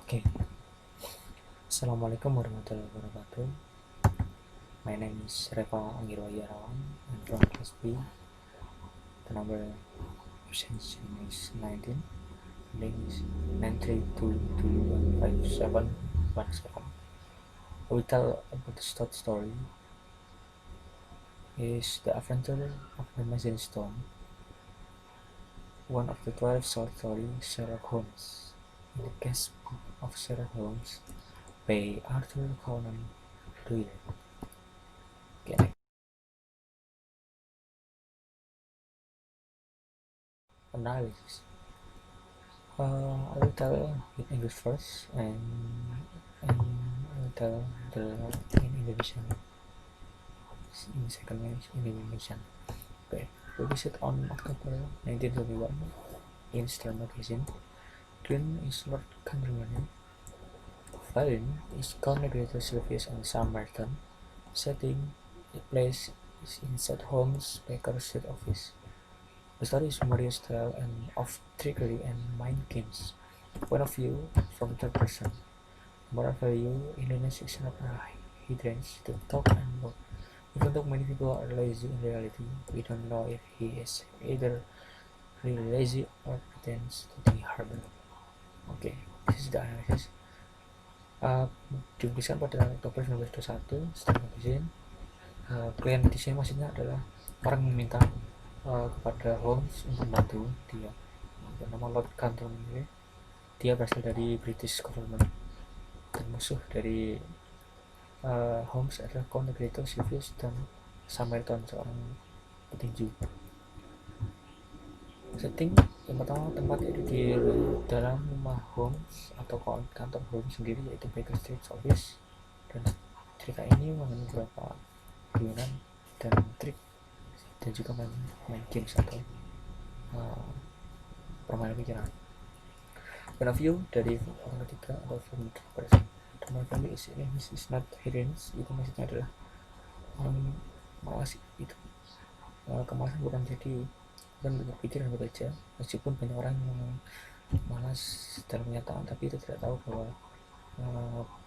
Oke, Assalamualaikum warahmatullahi wabarakatuh. My name is Reva Anggirwa Yarawan. I'm from class B. The number of session is 19. Link is 932215717. I will tell about the short story is The Adventure of the Machine Stone, one of the 12 short stories Sherlock Holmes. In the case book of Sherlock Holmes by Arthur Conan Doyle. Okay, analysis. I will tell in English first, and I will tell the in Indonesian in second language in Indonesian. Okay, published on October 1921 in Star Magazine. Green is Lord Countryman. Valen is Count Negredo Sylvius and Sam Merton. Setting the place is inside Holmes' Baker Street office. The story is humorous style and of trickery and mind games. Point of view from third person. Moral value Indonesia is not a hindrance to talk and walk. Even though many people are lazy in reality, we don't know if he is either really lazy or pretends to be harder. Okay, this is the analysis. Diberikan pada Oktober 1921 setelah magazine. Klien di sini maksudnya adalah orang yang meminta kepada Holmes untuk membantu dia. Bernama Lord Canton ini. Dia berasal dari British government dan musuh dari Holmes adalah Count Negredo Sylvius dan Samaritan, seorang petinju. Setting yang pertama, tempat itu di dalam rumah Holmes atau kantor Holmes sendiri, yaitu Baker Street Office. Dan cerita ini mengenai beberapa guyonan dan trik dan juga main games atau permainan pikiran. Point of view dari orang ketiga atau from the person. Point of view is not hidden, itu maksudnya adalah orang malas itu. Kemalasan bukan berpikir dan bekerja, meskipun banyak orang yang malas dalam kenyataan, tapi itu tidak tahu bahwa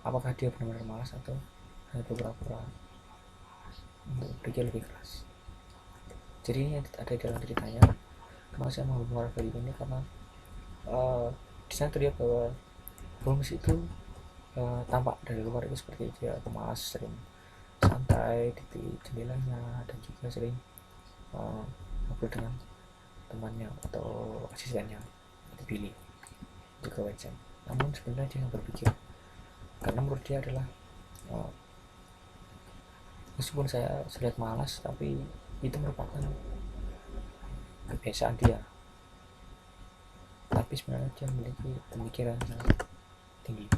apakah dia benar-benar malas atau hanya pura-pura untuk berpikir lebih keras. Jadi ini ada di dalam ceritanya. Kenapa saya menghubungi moral value ini, karena di sana terlihat bahwa Holmes itu tampak dari luar itu seperti dia pemalas, sering santai di jendelanya, dan juga sering ngobrol dengan temannya atau asistennya itu Billy juga Watson. Namun sebenarnya dia yang berpikir, karena menurut dia adalah meskipun saya sudah malas, tapi itu merupakan kebiasaan dia, tapi sebenarnya dia memiliki pemikiran yang tinggi.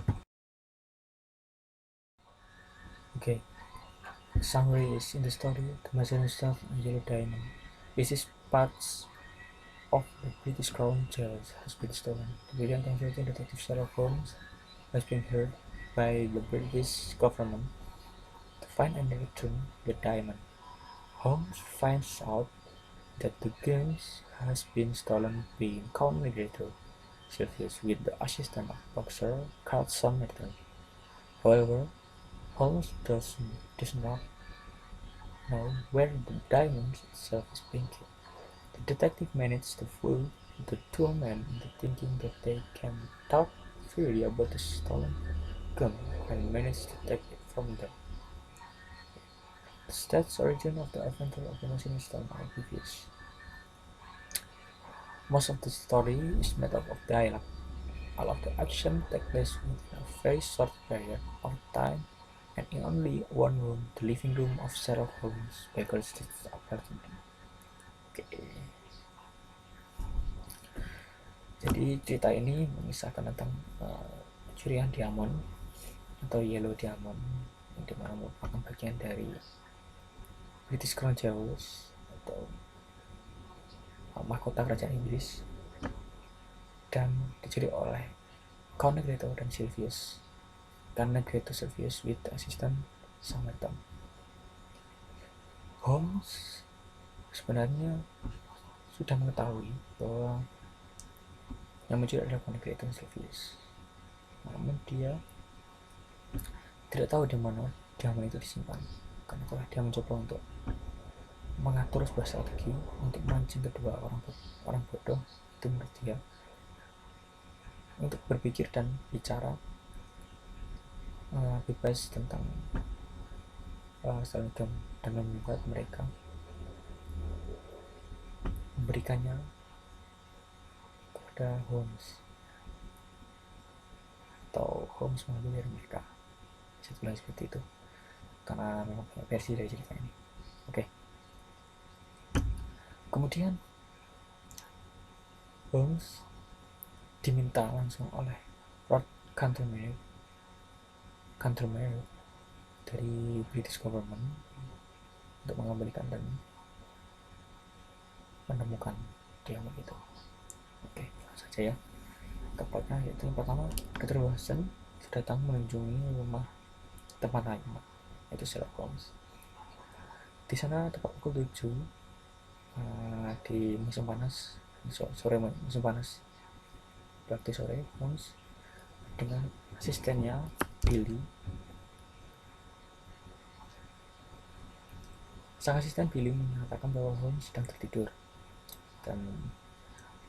Okay, summary is in the story: the Magellan Staff and Yellow Diamond. This is parts of the British Crown Jewels has been stolen. The brilliant and intelligent detective Sherlock Holmes has been hired by the British government to find and return the diamond. Holmes finds out that the gems has been stolen by Count Negredo Sylvius with the assistance of boxer Carl Somerton. However, Holmes does not know where the diamond itself is being kept. The detective manages to fool the two men into thinking that they can talk freely about the stolen gem and manage to take it from them. The stage origin of the adventure of the Machine Stone are obvious. Most of the story is made up of dialogue. All of the action takes place within a very short period of time and in only one room, the living room of Sherlock Holmes' Baker Street apartment. Okay. Jadi cerita ini mengisahkan tentang curian diamond atau yellow diamond, yang dimana merupakan bagian dari British Crown Jewels atau mahkota kerajaan Inggris, dan dicuri oleh Count Negredo dan Sylvius. Count Negredo Sylvius with the assistant Somerton. Holmes sebenarnya sudah mengetahui bahwa yang mencuri adalah Count Negredo dan Sylvius. namun dia tidak tahu di mana diamond itu disimpan. Karena itulah dia mencoba untuk mengatur sebuah strategi untuk mancing kedua orang bodoh itu menurut dia untuk berpikir dan bicara bebas tentang seragam dan membuat mereka memberikannya kepada Holmes atau Holmes mengambil dari mereka. Saya tulis seperti itu karena memang banyak versi dari cerita ini. Oke. Kemudian Holmes diminta langsung oleh Lord Canterbury dari British government untuk mengembalikan dan menemukan diamond itu. Oke, langsung saja ya. Tepatnya yaitu yang pertama, Dr. Watson datang mengunjungi rumah teman lainnya, yaitu Sherlock Holmes. Di sana tepat pukul 7 di musim panas, sore musim panas, waktu sore, Holmes dengan asistennya Billy. Sang asisten Billy mengatakan bahwa Holmes sedang tertidur, dan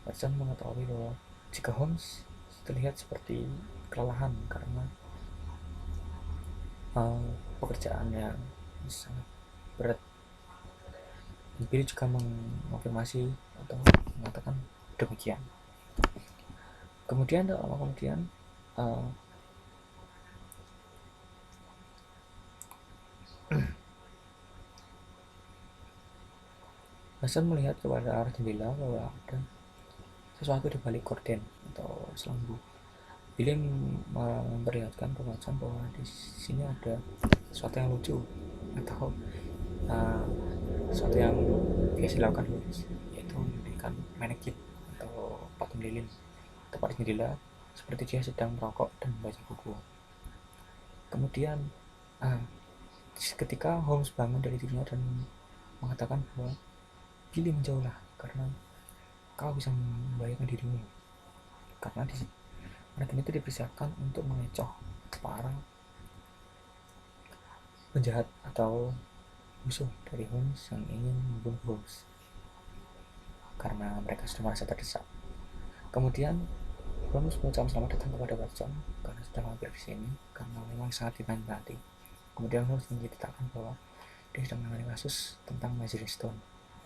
Watson mengetahui bahwa jika Holmes terlihat seperti kelelahan karena pekerjaan yang sangat berat, Billy juga mengonfirmasi atau mengatakan demikian. Kemudian lama kemudian Hasan melihat kepada arah jendela bahwa ada sesuatu di balik gorden atau selambu. Billy memperlihatkan ke Watson bahwa di sini ada sesuatu yang lucu atau sesuatu yang biasa dilakukan Holmes, yaitu memberikan manekin atau patung lilin tepat di jendela seperti dia sedang merokok dan membaca buku. Kemudian ketika Holmes bangun dari tidurnya dan mengatakan bahwa Billy menjauhlah karena kau bisa membahayakan dirimu, karena manekin itu dipersiapkan untuk mengecoh para penjahat atau musuh dari Holmes yang ingin membunuh Holmes karena mereka sudah merasa terdesak. Kemudian Holmes mengucapkan selamat datang kepada Watson karena sudah mampir di sini karena memang sangat dinanti. Kemudian Holmes menceritakan bahwa dia sedang menangani kasus tentang Marjorie Stone,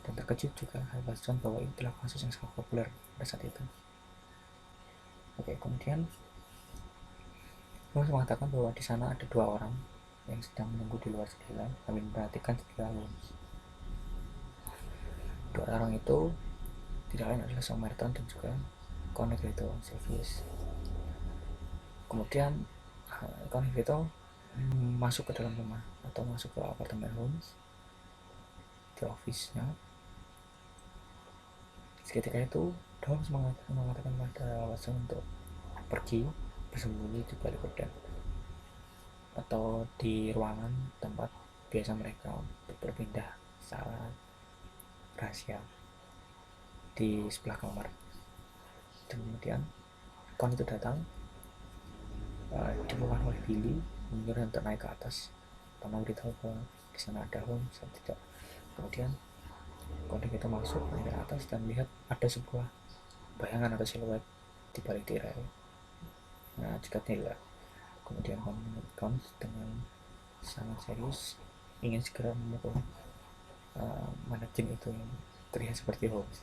dan terkejut juga Watson bahwa itulah kasus yang sangat populer pada saat itu. Oke, kemudian Holmes mengatakan bahwa di sana ada 2 orang yang sedang menunggu di luar jendela sambil memperhatikan jendela Holmes. 2 orang itu tidak lain adalah Sam Merton dan juga Connegrito Silvius. Kemudian Connegrito masuk ke dalam rumah atau masuk ke apartemen Holmes di office-nya. Seketika itu Holmes mengatakan pada Watson untuk pergi bersembunyi di balik gorden atau di ruangan tempat biasa mereka berpindah saat rahasia di sebelah kamar. Dan kemudian Con itu datang, dibawa oleh Billy, menyuruh untuk naik ke atas karena beritahu bahwa di sana ada Holmes atau tidak. Kemudian Con itu masuk naik ke atas dan melihat ada sebuah bayangan atau siluet di balik tirai. Nah, jika tidak, kemudian Con dengan sangat serius ingin segera memukul manekin itu yang terlihat seperti Holmes.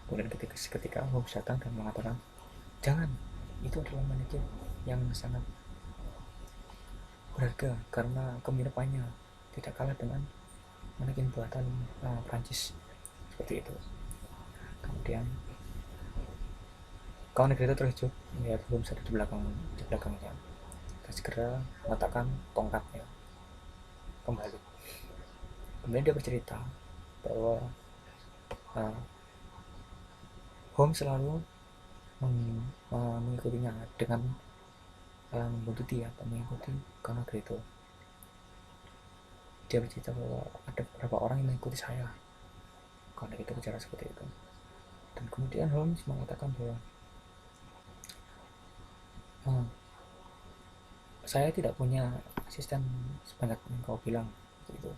Kemudian ketika Holmes datang dan mengatakan, jangan, itu adalah manekin yang sangat berharga karena kemiripannya tidak kalah dengan manekin buatan Prancis, seperti itu. Kemudian kawan negara terkejut melihat Holmes ada di belakangnya dan segera meletakkan tongkatnya kembali. Kemudian dia bercerita bahwa Holmes selalu mengikutinya dengan membuntuti atau mengikuti Connegrito. Dia bercerita bahwa ada beberapa orang yang mengikuti saya. Connegrito bicara seperti itu. Dan kemudian Holmes mengatakan bahwa saya tidak punya asisten sebanyak yang kau bilang gitu.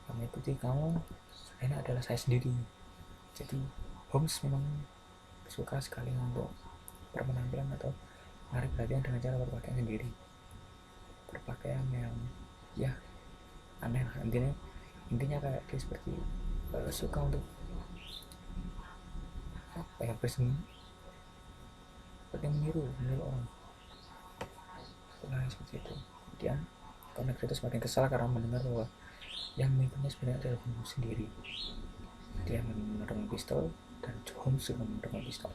Yang mengikuti kamu sebenarnya adalah saya sendiri. Jadi Holmes memang suka sekali untuk berpenampilan atau menarik perhatian dengan cara berpakaian sendiri, berpakaian yang ya aneh lah. Intinya kayak dia seperti suka untuk apa ya, berseni, seperti meniru orang. Nah, seperti itu. Kemudian Connor itu semakin kesal karena mendengar bahwa yang mengikutnya sebenarnya adalah Holmes sendiri. Dia menodongkan pistol dan Holmes juga menodongkan pistol.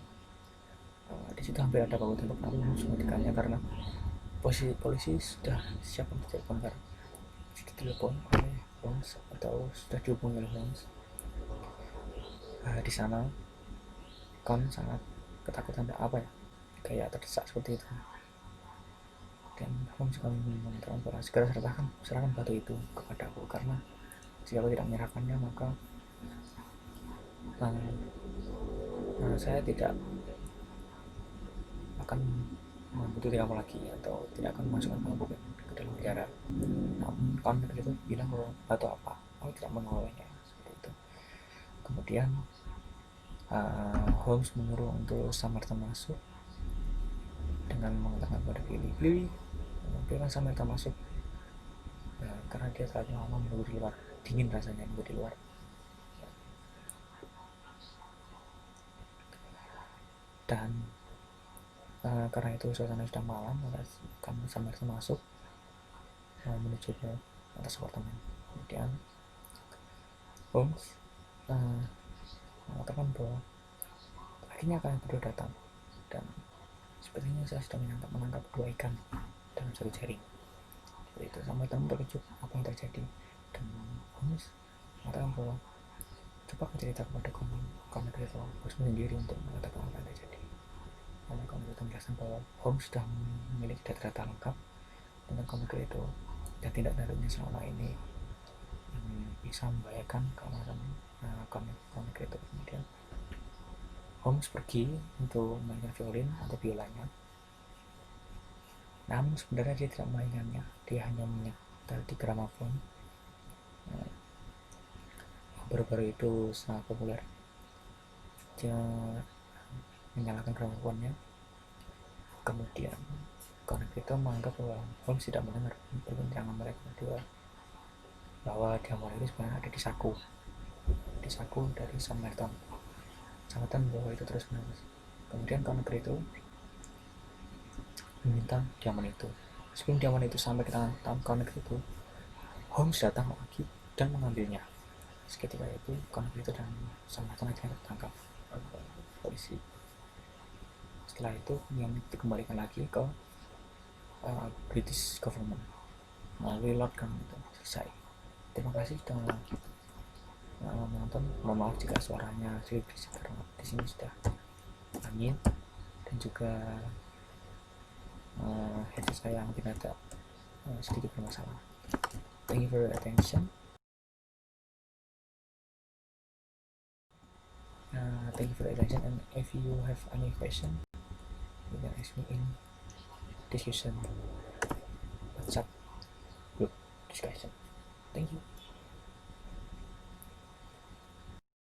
Di situ hampir ada baku tembak, namun Holmes menghentikannya karena polisi sudah siap untuk telepon, karena sudah telepon oleh Holmes atau sudah dihubungi oleh Holmes. Di sana Con sangat ketakutan, apa ya, kayak terdesak seperti itu. Dan Holmes juga meminta bahwa segera serahkan batu itu kepadaku, karena jika aku tidak menyerahkannya maka saya tidak akan membutuhkan kamu lagi atau tidak akan memasukkan kamu ke dalam penjara. Namun Connor itu bilang bahwa batu apa, aku tidak mengawalnya seperti itu. Kemudian Holmes menyuruh untuk Samantha masuk dengan mengatakan pada Billy biarkan Samantha masuk, karena dia terlalu lama menunggu di luar, dingin rasanya menunggu di luar. Dan karena itu suasana sudah malam, maka kami Samantha masuk menuju ke atas apartemen. Kemudian Holmes mengatakan bahwa akhirnya kalian berdua datang, dan sepertinya saya sudah menangkap 2 ikan dalam 1 jaring. Seperti itu. Sampai teman terkejut apa yang terjadi, dan Holmes mengatakan bahwa coba cerita kepada kamu itu harus sendiri untuk mengatakan apa yang terjadi. Lalu kamu itu menjelaskan bahwa Holmes sudah memiliki data-data lengkap tentang kamu itu dan tidak lanjutnya selama ini yang bisa membahayakan keamanan kamu itu. Kemudian Holmes pergi untuk memainkan violin atau biolanya, namun sebenarnya dia tidak memainkannya, dia hanya menyetel di gramafon. Baru-baru itu sangat populer. Dia menyalakan gramofonnya. Kemudian Connor itu menganggap bahwa Holmes tidak mendengar perbincangan mereka berdua, bahwa diamond itu sebenarnya ada di saku dari Samantha bahwa itu terus menerus. Kemudian Connor itu meminta diamond itu. Sebelum diamond itu sampai ke tangan Connor itu, Holmes datang lagi dan mengambilnya. Seketika itu Connor itu dan Samantha akhirnya tertangkap polisi. Setelah itu diamond dikembalikan lagi ke British government melalui Lord Gun itu. Selesai. Terima kasih sudah menonton. Mohon maaf jika suaranya sedikit berisik karena di sini sudah angin dan juga headset saya mungkin ada sedikit bermasalah. Thank you for your attention. And if you have any question, you can ask me in discussion WhatsApp group discussion. Thank you.